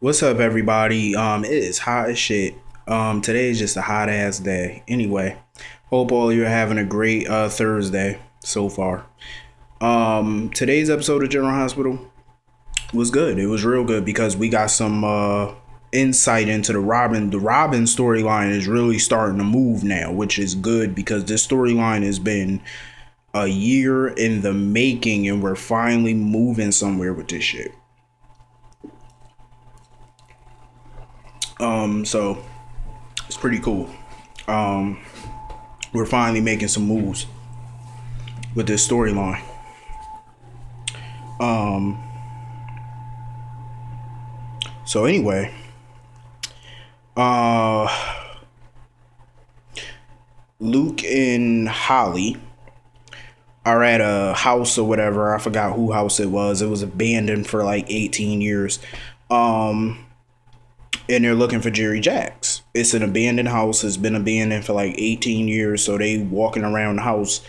What's up, everybody? It is hot as shit. Today is just a hot ass day. Anyway, hope all you're having a great Thursday so far. Today's episode of General Hospital was good. It was real good because we got some insight into the Robin. The Robin storyline is really starting to move now, which is good because this storyline has been a year in the making, and we're finally moving somewhere with this shit. So it's pretty cool. We're finally making some moves with this storyline. So anyway, uh, Luke and Holly are at a house or whatever. I forgot who house it was. It was abandoned for like 18 years. And they're looking for Jerry Jacks. It's an abandoned house. It's been abandoned for like 18 years. So they walking around the house,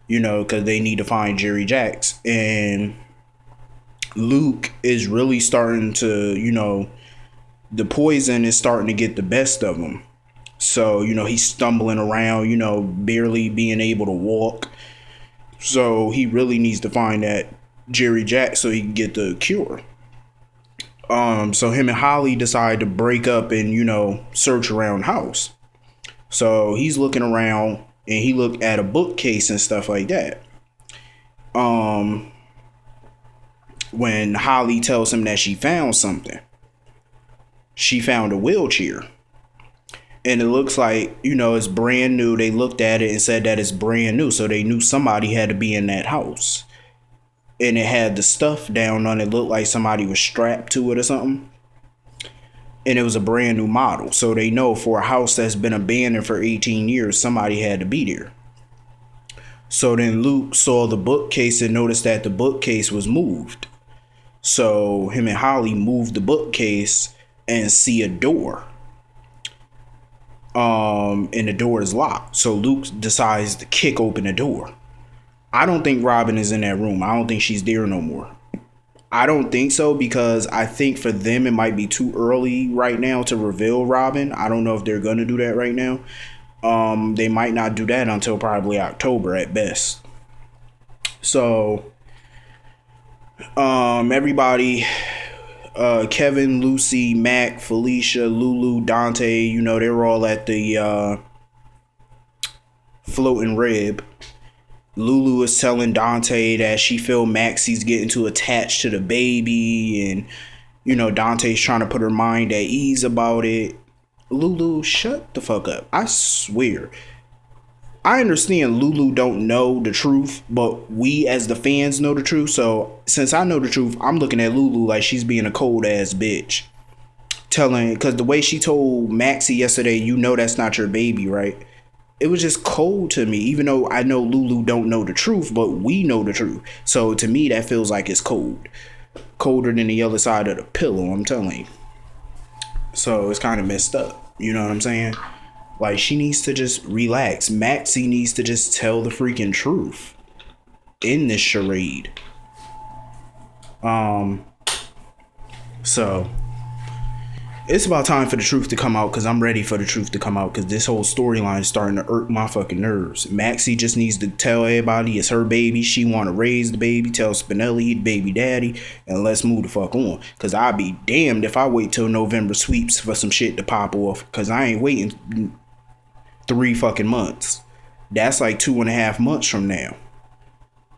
because they need to find Jerry Jacks. And Luke is really starting to, the poison is starting to get the best of him. So, he's stumbling around, barely being able to walk. So he really needs to find that Jerry Jacks so he can get the cure. So him and Holly decide to break up and, search around the house. So he's looking around and he looked at a bookcase and stuff like that. When Holly tells him that she found something, she found a wheelchair. And it looks like, it's brand new. They looked at it and said that it's brand new. So they knew somebody had to be in that house. And it had the stuff down on it. Looked like somebody was strapped to it or something. And it was a brand new model. So they know for a house that's been abandoned for 18 years, somebody had to be there. So then Luke saw the bookcase and noticed that the bookcase was moved. So him and Holly moved the bookcase and see a door. And the door is locked. So Luke decides to kick open the door. I don't think Robin is in that room. I don't think she's there no more. I don't think so because I think for them it might be too early right now to reveal Robin. I don't know if they're going to do that right now. They might not do that until probably October at best. So, everybody, Kevin, Lucy, Mac, Felicia, Lulu, Dante, they're all at the floating rib. Lulu is telling Dante that she feel Maxie's getting too attached to the baby, and Dante's trying to put her mind at ease about it. Lulu, shut the fuck up. I swear. I understand Lulu don't know the truth, but we as the fans know the truth. So since I know the truth, I'm looking at Lulu like she's being a cold ass bitch. Because the way she told Maxie yesterday, that's not your baby, right? It was just cold to me, even though I know Lulu don't know the truth, but we know the truth. So to me, that feels like it's cold. Colder than the other side of the pillow, I'm telling you. So it's kind of messed up. You know what I'm saying? Like, she needs to just relax. Maxie needs to just tell the freaking truth in this charade. So it's about time for the truth to come out because I'm ready for the truth to come out because this whole storyline is starting to irk my fucking nerves. Maxie just needs to tell everybody it's her baby. She want to raise the baby. Tell Spinelli, baby daddy, and let's move the fuck on. Because I'll be damned if I wait till November sweeps for some shit to pop off because I ain't waiting 3 fucking months. That's like 2.5 months from now.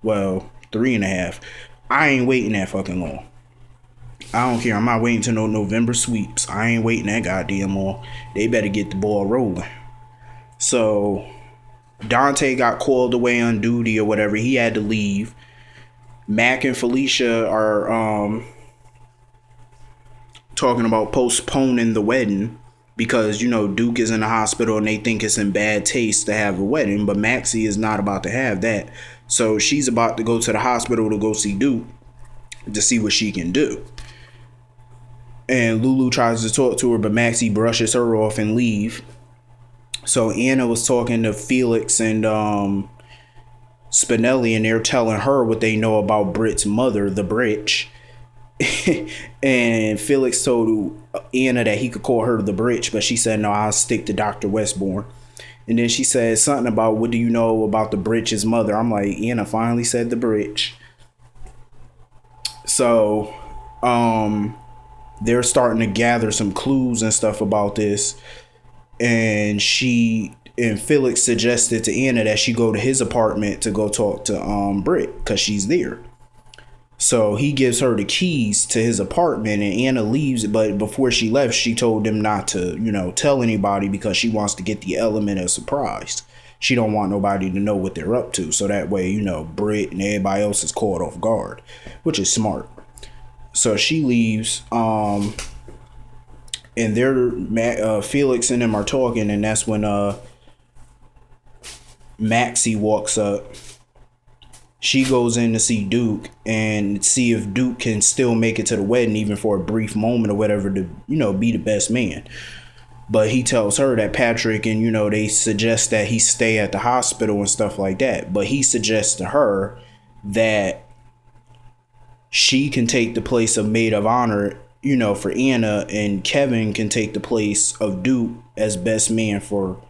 Well, 3.5. I ain't waiting that fucking long. I don't care. I'm not waiting to no November sweeps. I ain't waiting that goddamn long. They better get the ball rolling. So Dante got called away on duty or whatever. He had to leave. Mac and Felicia are talking about postponing the wedding because Duke is in the hospital and they think it's in bad taste to have a wedding, but Maxie is not about to have that. So she's about to go to the hospital to go see Duke to see what she can do. And Lulu tries to talk to her, but Maxie brushes her off and leave. So Anna was talking to Felix and Spinelli, and they're telling her what they know about Britt's mother, the Britch. And Felix told Anna that he could call her the Britch, but she said, no, I'll stick to Dr. Westbourne. And then she said something about, what do you know about the Britch's mother? I'm like, Anna finally said the Britch. So, they're starting to gather some clues and stuff about this. And Felix suggested to Anna that she go to his apartment to go talk to Britt, because she's there. So he gives her the keys to his apartment, and Anna leaves. But before she left, she told him not to, tell anybody, because she wants to get the element of surprise. She don't want nobody to know what they're up to. So that way, Britt and everybody else is caught off guard, which is smart. So she leaves, and Felix and them are talking, and that's when Maxie walks up. She goes in to see Duke and see if Duke can still make it to the wedding, even for a brief moment or whatever, to, be the best man. But he tells her that Patrick and, they suggest that he stay at the hospital and stuff like that. But he suggests to her that she can take the place of maid of honor, for Anna, and Kevin can take the place of Duke as best man for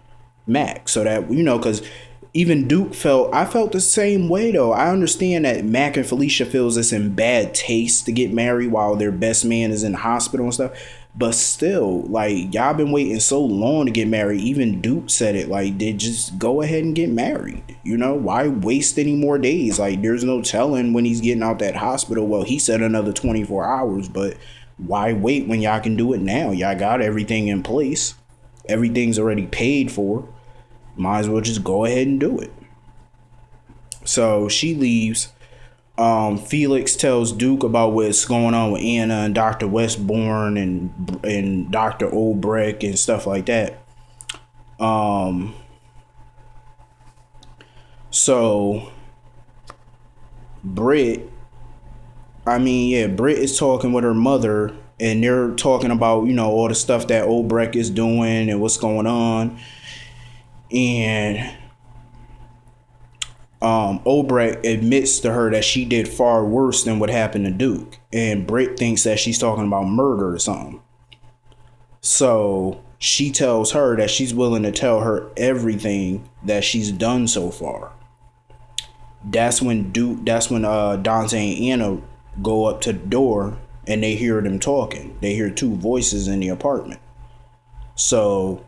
Mac. So that, because even Duke I felt the same way, though. I understand that Mac and Felicia feels it's in bad taste to get married while their best man is in the hospital and stuff. But still, like, y'all been waiting so long to get married. Even Duke said it, like, they just go ahead and get married. Why waste any more days? Like, there's no telling when he's getting out that hospital. Well, he said another 24 hours, but why wait when y'all can do it now? Y'all got everything in place. Everything's already paid for. Might as well just go ahead and do it. So she leaves. Felix tells Duke about what's going on with Anna and Dr. Westbourne and Dr. Obrecht and stuff like that. So Britt is talking with her mother, and they're talking about, all the stuff that Obrecht is doing and what's going on. And Obrecht admits to her that she did far worse than what happened to Duke. And Britt thinks that she's talking about murder or something. So she tells her that she's willing to tell her everything that she's done so far. That's when Dante and Anna go up to the door, and they hear them talking. They hear two voices in the apartment. So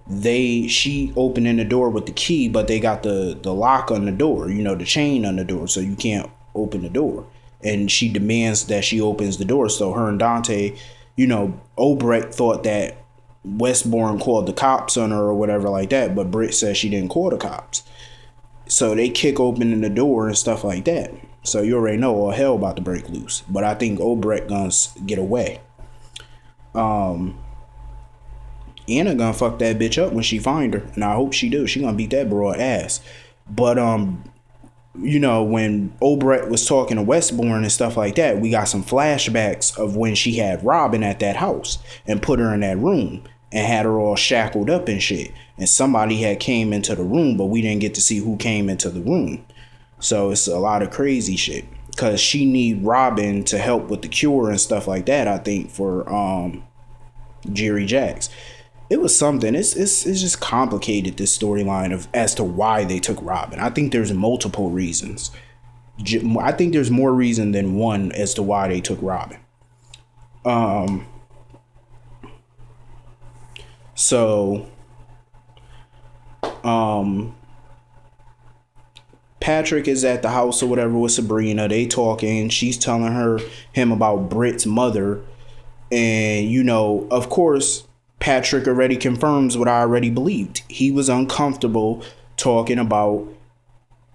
she opening the door with the key, but they got the lock on the door, the chain on the door, so you can't open the door. And she demands that she opens the door. So her and Dante, Obrecht thought that Westbourne called the cops on her or whatever like that, but Britt says she didn't call the cops. So they kick open the door and stuff like that. So you already know all hell about to break loose. But I think Obrecht gonna get away. Anna gonna fuck that bitch up when she find her, and I hope she do. She gonna beat that broad ass. But when Obrecht was talking to Westbourne and stuff like that, we got some flashbacks of when she had Robin at that house and put her in that room and had her all shackled up and shit. And somebody had came into the room, but we didn't get to see who came into the room. So it's a lot of crazy shit, because she need Robin to help with the cure and stuff like that, I think, for Jerry Jacks. It was something. It's just complicated, this storyline as to why they took Robin. I think there's multiple reasons. I think there's more reason than one as to why they took Robin. Patrick is at the house or whatever with Sabrina. They talking. She's telling him about Britt's mother. And, of course, Patrick already confirms what I already believed. He was uncomfortable talking about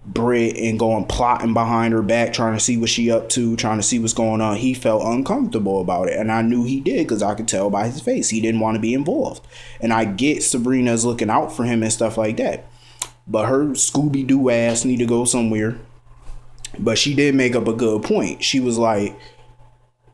Britt and plotting behind her back, trying to see what she up to, trying to see what's going on. He felt uncomfortable about it, and I knew he did, because I could tell by his face he didn't want to be involved. And I get Sabrina's looking out for him and stuff like that, but her Scooby-Doo ass need to go somewhere. But she did make up a good point. She was like,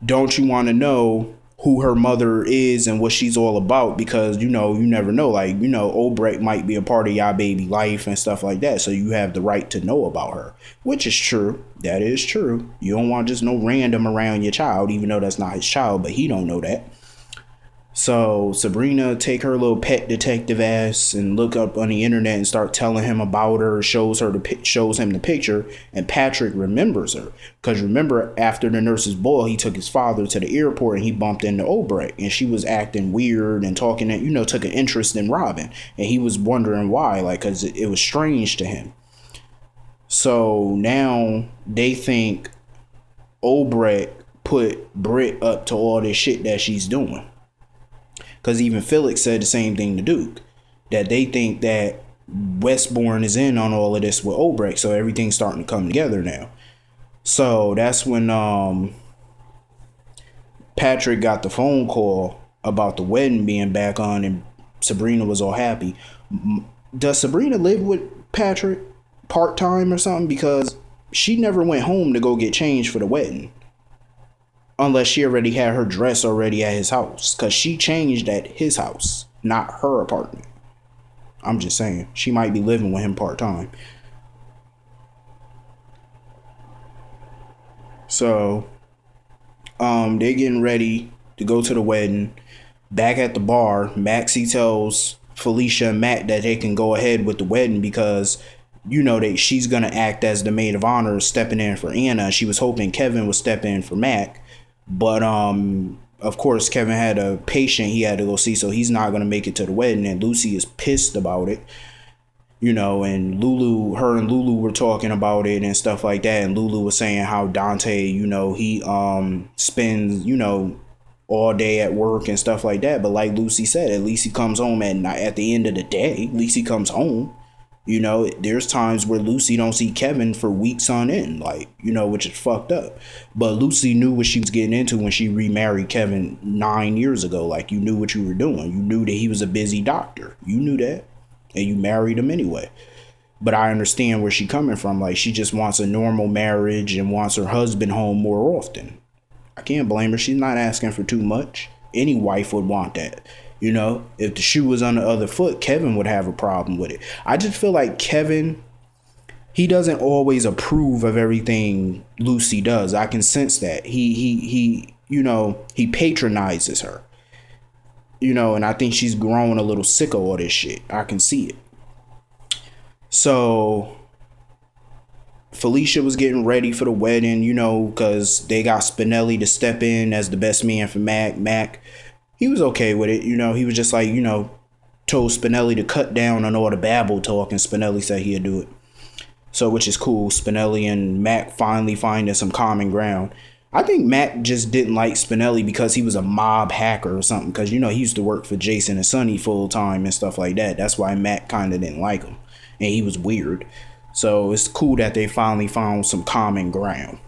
don't you want to know who her mother is and what she's all about, because you never know, like, old Britt might be a part of y'all baby life and stuff like that, so you have the right to know about her, which is true. That is true. You don't want just no random around your child, even though that's not his child, but he don't know that. So Sabrina take her little pet detective ass and look up on the internet and start telling him about her, shows him the picture, and Patrick remembers her. Because remember, after the nurse's ball, he took his father to the airport and he bumped into Obrecht, and she was acting weird and talking and, took an interest in Robin. And he was wondering why, like, because it was strange to him. So now they think Obrecht put Britt up to all this shit that she's doing. Because even Felix said the same thing to Duke, that they think that Westbourne is in on all of this with Obrecht, so everything's starting to come together now. So that's when Patrick got the phone call about the wedding being back on, and Sabrina was all happy. Does Sabrina live with Patrick part-time or something? Because she never went home to go get changed for the wedding. Unless she already had her dress already at his house. Because she changed at his house, not her apartment. I'm just saying. She might be living with him part-time. So, they're getting ready to go to the wedding. Back at the bar, Maxie tells Felicia and Mac that they can go ahead with the wedding because, that she's going to act as the maid of honor stepping in for Anna. She was hoping Kevin would step in for Mac. But, of course, Kevin had a patient he had to go see, so he's not going to make it to the wedding. And Lucy is pissed about it, and her and Lulu were talking about it and stuff like that. And Lulu was saying how Dante, he spends, all day at work and stuff like that. But like Lucy said, at least he comes home at night. At the end of the day, at least he comes home. There's times where Lucy don't see Kevin for weeks on end, like, which is fucked up. But Lucy knew what she was getting into when she remarried Kevin 9 years ago. Like, you knew what you were doing. You knew that he was a busy doctor. You knew that. And you married him anyway. But I understand where she's coming from. Like, she just wants a normal marriage and wants her husband home more often. I can't blame her. She's not asking for too much. Any wife would want that. If the shoe was on the other foot, Kevin would have a problem with it. I just feel like Kevin, he doesn't always approve of everything Lucy does. I can sense that. He patronizes her. And I think she's grown a little sick of all this shit. I can see it. So Felicia was getting ready for the wedding, because they got Spinelli to step in as the best man for Mac. He was okay with it, he was just like, told Spinelli to cut down on all the babble talk, and Spinelli said he'd do it. So, which is cool. Spinelli and Mac finally finding some common ground. I think Mac just didn't like Spinelli because he was a mob hacker or something, because, he used to work for Jason and Sonny full time and stuff like that. That's why Mac kind of didn't like him, and he was weird. So, it's cool that they finally found some common ground.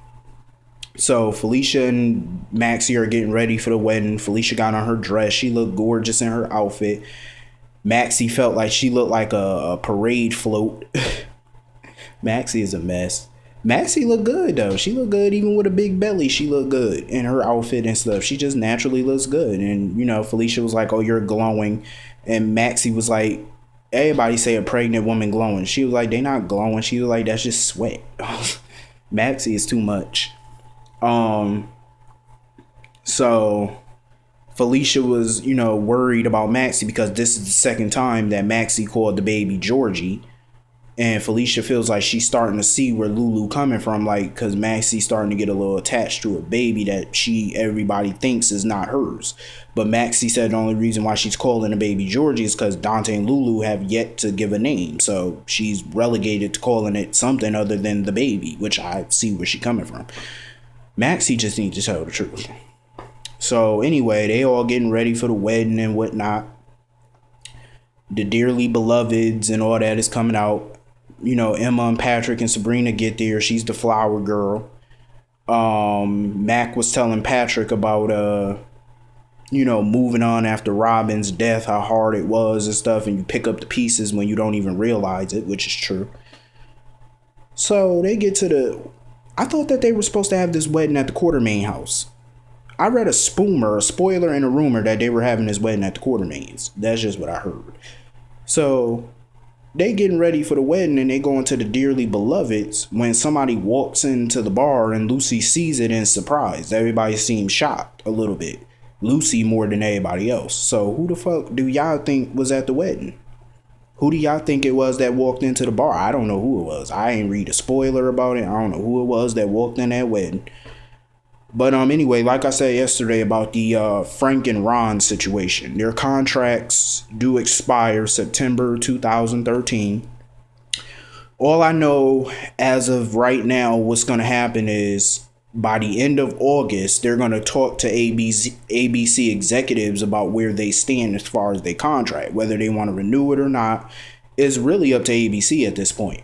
So Felicia and Maxie are getting ready for the wedding. Felicia got on her dress. She looked gorgeous in her outfit. Maxie felt like she looked like a parade float. Maxie is a mess. Maxie looked good, though. She looked good even with a big belly. She looked good in her outfit and stuff. She just naturally looks good. And, Felicia was like, oh, you're glowing. And Maxie was like, everybody say a pregnant woman glowing. She was like, they not glowing. She was like, that's just sweat. Maxie is too much. So Felicia was, worried about Maxie because this is the second time that Maxie called the baby Georgie. And Felicia feels like she's starting to see where Lulu coming from, like, because Maxie's starting to get a little attached to a baby that everybody thinks is not hers. But Maxie said the only reason why she's calling the baby Georgie is because Dante and Lulu have yet to give a name. So she's relegated to calling it something other than the baby, which I see where she's coming from. Maxie just needs to tell the truth. So anyway, they all getting ready for the wedding and whatnot. The dearly beloveds and all that is coming out. Emma and Patrick and Sabrina get there. She's the flower girl. Mac was telling Patrick about moving on after Robin's death, how hard it was and stuff, and you pick up the pieces when you don't even realize it, which is true. So they get to I thought that they were supposed to have this wedding at the Quartermain house. I read a spoiler and a rumor that they were having this wedding at the Quartermains. That's just what I heard. So they getting ready for the wedding and they going to the Dearly Beloveds when somebody walks into the bar and Lucy sees it and is surprised. Everybody seems shocked a little bit. Lucy more than everybody else. So who the fuck do y'all think was at the wedding? Who do y'all think it was that walked into the bar? I don't know who it was. I ain't read a spoiler about it. I don't know who it was that walked in that wedding. But anyway, like I said yesterday about the Frank and Ron situation, their contracts do expire September 2013. All I know as of right now, what's going to happen is by the end of August, they're going to talk to ABC executives about where they stand as far as their contract, whether they want to renew it or not. Is really up to ABC at this point.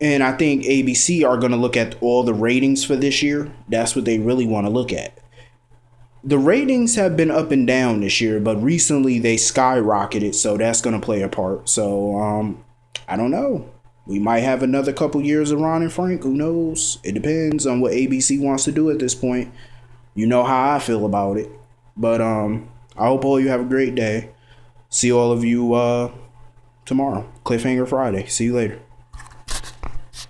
And I think ABC are going to look at all the ratings for this year. That's what they really want to look at. The ratings have been up and down this year, but recently they skyrocketed, so that's going to play a part. So, I don't know. We might have another couple years of Ron and Frank. Who knows? It depends on what ABC wants to do at this point. You know how I feel about it. But I hope all you have a great day. See all of you tomorrow. Cliffhanger Friday. See you later.